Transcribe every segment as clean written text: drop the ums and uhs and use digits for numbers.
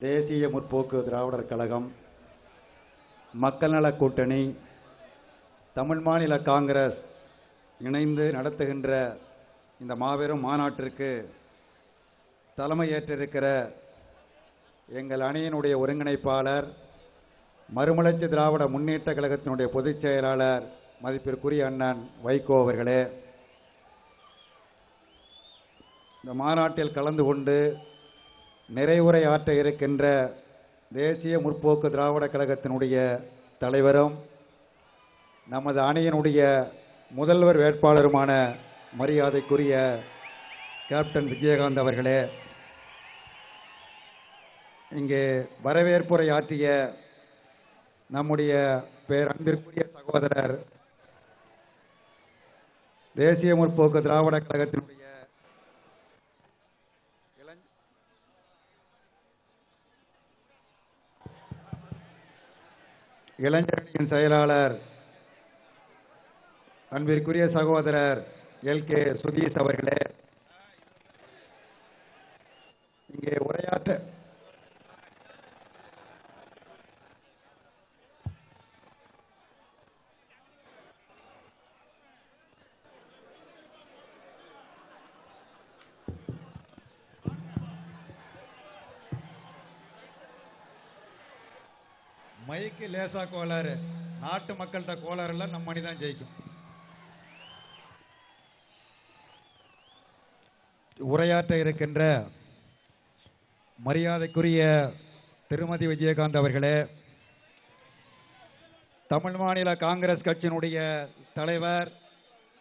தேசிய முற்போக்கு திராவிடர் கழகம், மக்கள் நல கூட்டணி, தமிழ் மாநில காங்கிரஸ் இணைந்து நடத்துகின்ற இந்த மாபெரும் மாநாட்டிற்கு தலைமையேற்றிருக்கிற எங்கள் அணியினுடைய ஒருங்கிணைப்பாளர், மறுமலர்ச்சி திராவிட முன்னேற்ற கழகத்தினுடைய பொதுச் செயலாளர் மதிப்பிற்குரிய அண்ணன் வைகோ அவர்களே, இந்த மாநாட்டில் கலந்து கொண்டு நிறைவுரை ஆற்ற இருக்கின்ற தேசிய முற்போக்கு திராவிட கழகத்தினுடைய தலைவரும் நமது அணியினுடைய முதல்வர் வேட்பாளருமான மரியாதைக்குரிய கேப்டன் விஜயகாந்த் அவர்களே, இங்கே வரவேற்புரை ஆற்றிய நம்முடைய பேரன்பிற்குரிய சகோதரர், தேசிய முற்போக்கு திராவிட கழகத்தினுடைய இளைஞரணியின் செயலாளர் அன்பிற்குரிய சகோதரர் எல்கே சுதீஷ் அவர்களே, இங்கே உரையாற்ற மைக்கு லேசா கோளாறு, நாட்டு மக்கள்கிட்ட கோளாறு எல்லாம் நம்ம மணி தான் ஜெயிக்கும். உரையாற்ற இருக்கின்ற மரியாதைக்குரிய திருமதி விஜயகாந்த் அவர்களே, தமிழ் மாநில காங்கிரஸ் கட்சியினுடைய தலைவர்,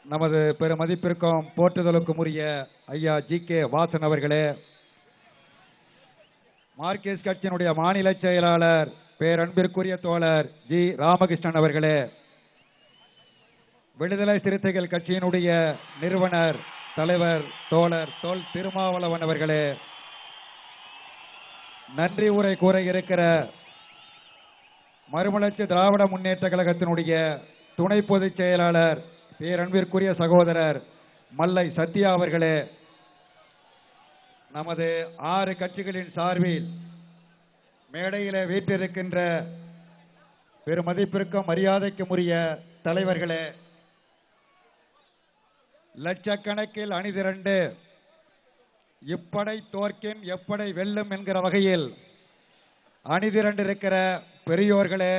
நமது பெருமதிப்பிற்கும் போற்றுதலுக்கும் உரிய ஐயா ஜி.கே. வாசன் அவர்களே, மார்க்சிஸ்ட் கட்சியினுடைய மாநில செயலாளர் பேரன்பிற்குரிய தோழர் ஜி. ராமகிருஷ்ணன் அவர்களே, விடுதலை சிறுத்தைகள் கட்சியினுடைய நிறுவனர் தலைவர் தோழர் தொல் திருமாவளவன் அவர்களே, நன்றி உரை கூற இருக்கிற மறுமலர்ச்சி திராவிட முன்னேற்ற கழகத்தினுடைய துணை பொதுச் செயலாளர் பேரன்பிற்குரிய சகோதரர் மல்லை சத்யா அவர்களே, நமது 6 கட்சிகளின் சார்பில் மேடையிலே வீற்றிருக்கின்ற பெருமதிப்பிற்கும் மரியாதைக்கும் உரிய தலைவர்களே, லட்சக்கணக்கில் அணிதிரண்டு இப்படை தோற்கின் எப்படை வெல்லும் என்கிற வகையில் அணிதிரண்டிருக்கிற பெரியோர்களே,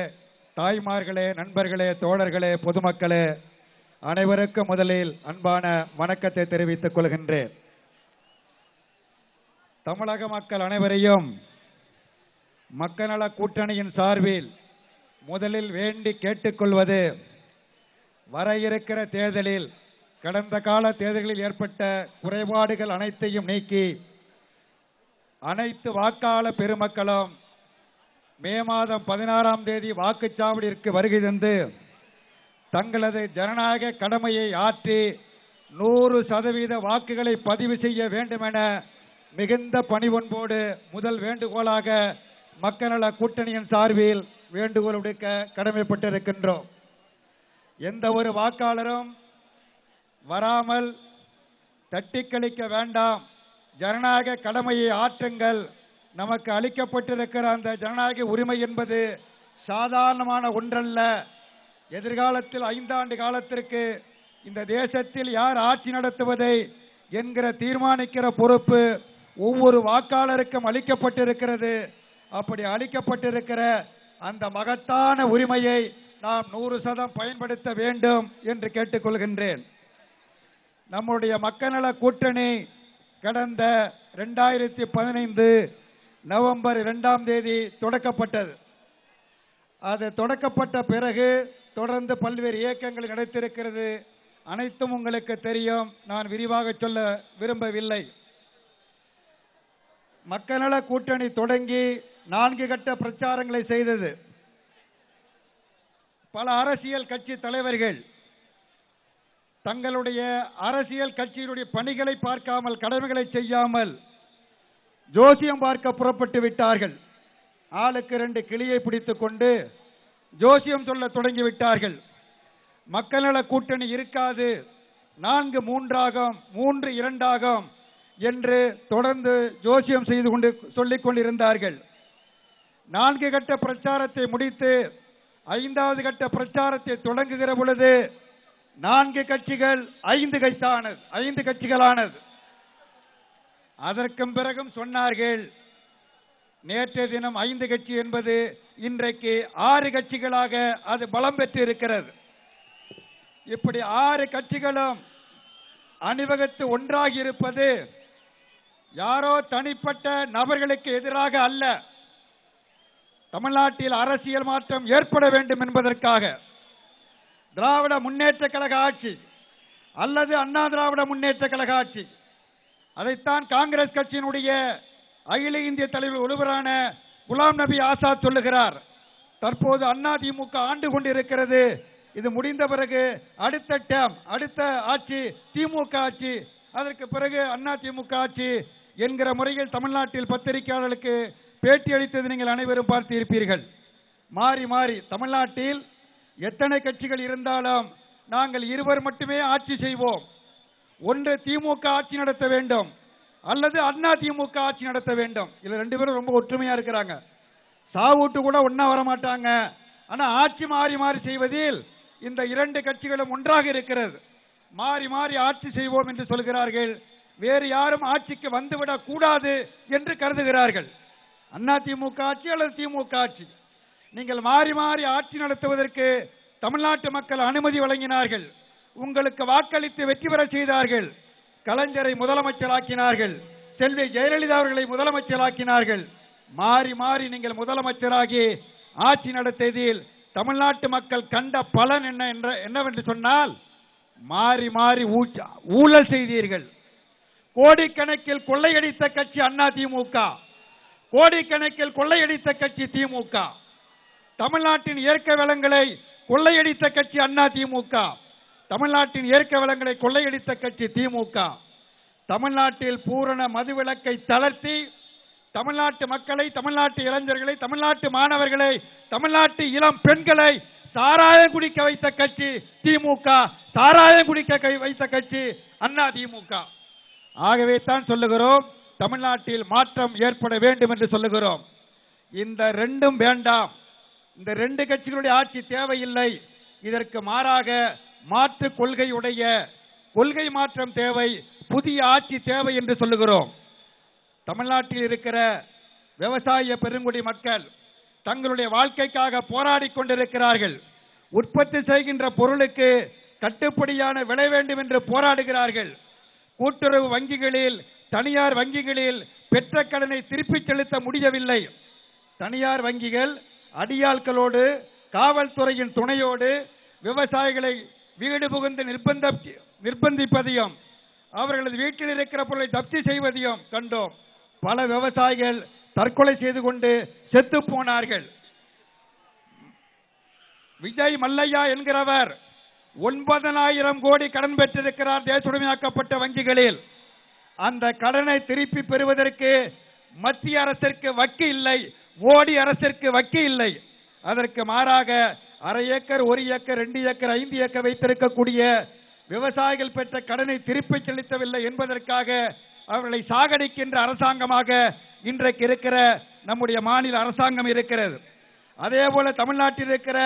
தாய்மார்களே, நண்பர்களே, தோழர்களே, பொதுமக்களே, அனைவருக்கும் முதலில் அன்பான வணக்கத்தை தெரிவித்துக் கொள்கின்றேன். தமிழக மக்கள் அனைவரையும் மக்கள் நல கூட்டணியின் சார்பில் முதலில் வேண்டி கேட்டுக்கொள்வது, வர இருக்கிற தேர்தலில் கடந்த கால தேர்தல்களில் ஏற்பட்ட குறைபாடுகள் அனைத்தையும் நீக்கி அனைத்து வாக்காளர் பெருமக்களும் மே மாதம் 16ஆம் தேதி வாக்குச்சாவடிக்கு வருகை தந்து தங்களது ஜனநாயக கடமையை ஆற்றி 100% வாக்குகளை பதிவு செய்ய வேண்டும் என மிகுந்த பணிவொன்போடு முதல் வேண்டுகோளாக மக்கள் நல கூட்டணியின் சார்பில் வேண்டுகோள் விடுக்க கடமைப்பட்டிருக்கின்றோம். எந்த ஒரு வாக்காளரும் வராமல் தட்டி கழிக்க வேண்டாம், ஜனநாயக கடமையை ஆற்றுங்கள். நமக்கு அளிக்கப்பட்டிருக்கிற அந்த ஜனநாயக உரிமை என்பது சாதாரணமான ஒன்றல்ல. எதிர்காலத்தில் 5 ஆண்டு காலத்திற்கு இந்த தேசத்தில் யார் ஆட்சி நடத்துவதை என்கிற தீர்மானிக்கிற பொறுப்பு ஒவ்வொரு வாக்காளருக்கும் அளிக்கப்பட்டிருக்கிறது. அப்படி அளிக்கப்பட்டிருக்கிற அந்த மகத்தான உரிமையை நாம் 100% பயன்படுத்த வேண்டும் என்று கேட்டுக்கொள்கின்றேன். நம்முடைய மக்கள் நல கூட்டணி கடந்த 2015 நவம்பர் 2ஆம் தேதி தொடக்கப்பட்டது. அது தொடக்கப்பட்ட பிறகு தொடர்ந்து பல்வேறு இயக்கங்கள் நடத்திருக்கிறது. அனைத்தும் உங்களுக்கு தெரியும், நான் விரிவாக சொல்ல விரும்பவில்லை. மக்கள் நல கூட்டணி தொடங்கி 4 கட்ட பிரச்சாரங்களை செய்தது. பல அரசியல் கட்சி தலைவர்கள் தங்களுடைய அரசியல் கட்சியினுடைய பணிகளை பார்க்காமல், கடமைகளை செய்யாமல் ஜோசியம் பார்க்க புறப்பட்டு விட்டார்கள். ஆளுக்கு 2 கிளியை பிடித்துக் கொண்டு ஜோசியம் சொல்ல தொடங்கிவிட்டார்கள். மக்கள் நல கூட்டணி இருக்காது, 4 3 ஆகும், 3 2 ஆகும் என்று தொடர்ந்து ஜோசியம் செய்து கொண்டு சொல்லிக் கொண்டிருந்தார்கள். 4 கட்ட பிரச்சாரத்தை முடித்து 5வது கட்ட பிரச்சாரத்தை தொடங்குகிற பொழுது 4 கட்சிகள் 5 கட்சிகளானது. அதற்கும் பிறகும் சொன்னார்கள், நேற்றைய தினம் 5 கட்சி என்பது இன்றைக்கு 6 கட்சிகளாக அது பலம் பெற்று இருக்கிறது. இப்படி 6 கட்சிகளும் அணிவகுத்து ஒன்றாகி இருப்பது யாரோ தனிப்பட்ட நபர்களுக்கு எதிராக அல்ல, தமிழ்நாட்டில் அரசியல் மாற்றம் ஏற்பட வேண்டும் என்பதற்காக. திராவிட முன்னேற்ற கழக ஆட்சி அல்லது அண்ணா திராவிட முன்னேற்ற கழக ஆட்சி, அதைத்தான் காங்கிரஸ் கட்சியினுடைய அகில இந்திய தலைவர் ஒருவரான குலாம் நபி ஆசாத் சொல்லுகிறார். தற்போது அதிமுக ஆண்டு கொண்டிருக்கிறது, இது முடிந்த பிறகு அடுத்த ஆட்சி திமுக ஆட்சி, அதற்கு பிறகு அதிமுக ஆட்சி என்கிற முறையில் தமிழ்நாட்டில் பத்திரிகையாளர்களுக்கு பேட்டி அளித்தது நீங்கள் அனைவரும் பார்த்திருப்பீர்கள். மாறி மாறி தமிழ்நாட்டில் எத்தனை கட்சிகள் இருந்தாலும் நாங்கள் இருவர் மட்டுமே ஆட்சி செய்வோம், ஒன்று திமுக ஆட்சி நடத்த வேண்டும் அல்லது அதிமுக ஆட்சி நடத்த வேண்டும். இதுல 2 பேரும் ரொம்ப ஒற்றுமையா இருக்கிறாங்க, சாவுட்டு கூட ஒன்னா வர மாட்டாங்க. ஆனா ஆட்சி மாறி மாறி செய்வதில் இந்த 2 கட்சிகளும் ஒன்றாக இருக்கிறது. மாறி மாறி ஆட்சி செய்வோம் என்று சொல்கிறார்கள், வேறு யாரும் ஆட்சிக்கு வந்துவிடக் கூடாது என்று கருதுகிறார்கள். அதிமுக ஆட்சி அல்லது திமுக ஆட்சி, நீங்கள் மாறி மாறி ஆட்சி நடத்துவதற்கு தமிழ்நாட்டு மக்கள் அனுமதி வழங்கினார்கள், உங்களுக்கு வாக்களித்து வெற்றி பெற செய்தார்கள். கலைஞரை முதலமைச்சராக்கினார்கள், செல்வி ஜெயலலிதா அவர்களை முதலமைச்சராக்கினார்கள். மாறி மாறி நீங்கள் முதலமைச்சராகி ஆட்சி நடத்தியதில் தமிழ்நாட்டு மக்கள் கண்ட பலன் என்னவென்று சொன்னால், மாறி மாறி ஊழல் செய்தீர்கள். கோடிக்கணக்கில் கொள்ளையடித்த கட்சி அதிமுக, கோடிக்கணக்கில் கொள்ளையடித்த கட்சி திமுக. தமிழ்நாட்டின் இயற்கை வளங்களை கொள்ளையடித்த கட்சி அதிமுக, தமிழ்நாட்டின் இயற்கை வளங்களை கொள்ளையடித்த கட்சி திமுக. தமிழ்நாட்டில் பூரண மதுவிலக்கை தளர்த்தி தமிழ்நாட்டு மக்களை, தமிழ்நாட்டு இளைஞர்களை, தமிழ்நாட்டு மாணவர்களை, தமிழ்நாட்டு இளம் பெண்களை சாராயம் குடிக்க வைத்த கட்சி திமுக, சாராயம் குடிக்க வைத்த கட்சி அதிமுக. ஆகவே தான் சொல்லுகிறோம், தமிழ்நாட்டில் மாற்றம் ஏற்பட வேண்டும் என்று சொல்லுகிறோம். இந்த 2ம் வேண்டாம், இந்த 2 கட்சிகளுடைய ஆட்சி தேவையில்லை. இதற்கு மாறாக மாற்று கொள்கையுடைய கொள்கை மாற்றம் தேவை, புதிய ஆட்சி தேவை என்று சொல்லுகிறோம். தமிழ்நாட்டில் இருக்கிற விவசாய பெருங்குடி மக்கள் தங்களுடைய வாழ்க்கைக்காக போராடி கொண்டிருக்கிறார்கள். உற்பத்தி செய்கின்ற பொருளுக்கு கட்டுப்படியான விலை வேண்டும் என்று போராடுகிறார்கள். கூட்டுறவு வங்கிகளில், தனியார் வங்கிகளில் பெற்ற கடனை திருப்பி செலுத்த முடியவில்லை. தனியார் வங்கிகள் அடியாட்களோடு, காவல்துறையின் துணையோடு விவசாயிகளை வீடு புகுந்து நிர்பந்திப்பதையும், அவர்களது வீட்டில் இருக்கிற பொருளை ஜப்தி செய்வதையும் கண்டோம். பல விவசாயிகள் தற்கொலை செய்து கொண்டு செத்து போனார்கள். விஜய் மல்லையா என்கிறவர் 9,000 கோடி கடன் பெற்றிருக்கிறார் தேசுடைமையாக்கப்பட்ட வங்கிகளில். அந்த கடனை திருப்பி பெறுவதற்கு மத்திய அரசிற்கு வக்கி இல்லை, மோடி அரசிற்கு வக்கி இல்லை. அதற்கு மாறாக 1/2 ஏக்கர், 1 ஏக்கர், 2 ஏக்கர், 5 ஏக்கர் வைத்திருக்கக்கூடிய விவசாயிகள் பெற்ற கடனை திருப்பி செலுத்தவில்லை என்பதற்காக அவர்களை சாகடிக்கின்ற அரசாங்கமாக இன்றைக்கு இருக்கிற நம்முடைய மாநில அரசாங்கம் இருக்கிறது. அதே போல தமிழ்நாட்டில் இருக்கிற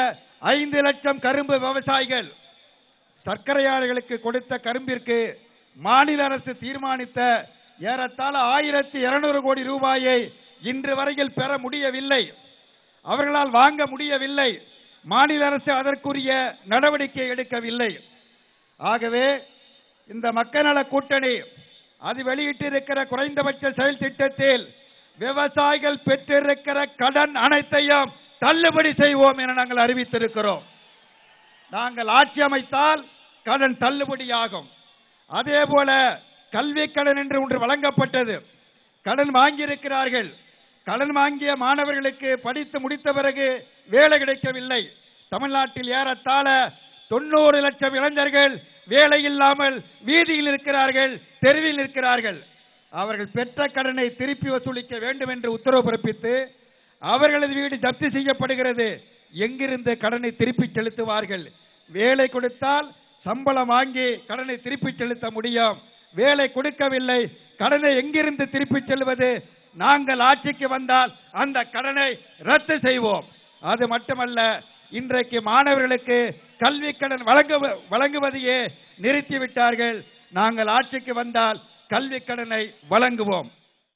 5 லட்சம் கரும்பு விவசாயிகள் சர்க்கரை ஆலைகளுக்கு கொடுத்த கரும்பிற்கு மாநில அரசு தீர்மானித்த ஏறத்தாழ 1200 கோடி ரூபாயை இன்று வரையில் பெற முடியவில்லை, அவர்களால் வாங்க முடியவில்லை. மாநில அரசு அதற்குரிய நடவடிக்கை எடுக்கவில்லை. ஆகவே இந்த மக்கள் நல கூட்டணி அது வெளியிட்டிருக்கிற குறைந்தபட்ச செயல் திட்டத்தில் விவசாயிகள் பெற்றிருக்கிற கடன் அனைத்தையும் தள்ளுபடி செய்வோம் என நாங்கள் அறிவித்திருக்கிறோம். நாங்கள் ஆட்சி அமைத்தால் கடன் தள்ளுபடியாகும். அதே போல கல்வி கடன் என்று ஒன்று வழங்கப்பட்டது, கடன் வாங்கியிருக்கிறார்கள். கடன் வாங்கிய மாணவர்களுக்கு படித்து முடித்த பிறகு வேலை கிடைக்கவில்லை. தமிழ்நாட்டில் ஏறத்தாழ 90 லட்சம் இளைஞர்கள் வேலை இல்லாமல் வீதியில் இருக்கிறார்கள், தெருவில் இருக்கிறார்கள். அவர்கள் பெற்ற கடனை திருப்பி வசூலிக்க வேண்டும் என்று உத்தரவு பிறப்பித்து அவர்களது வீடு ஜப்தி செய்யப்படுகிறது. எங்கிருந்து கடனை திருப்பி செலுத்துவார்கள்? வேலை கொடுத்தால் சம்பளம் வாங்கி கடனை திருப்பி செலுத்த முடியும், வேலை கொடுக்கவில்லை, கடனை எங்கிருந்து திருப்பி செல்வது? நாங்கள் ஆட்சிக்கு வந்தால் அந்த கடனை ரத்து செய்வோம். அது மட்டுமல்ல, இன்றைக்கு மாணவர்களுக்கு கல்வி கடன் வழங்குவதையே நிறுத்திவிட்டார்கள். நாங்கள் ஆட்சிக்கு வந்தால் கல்வி கடனை வழங்குவோம்.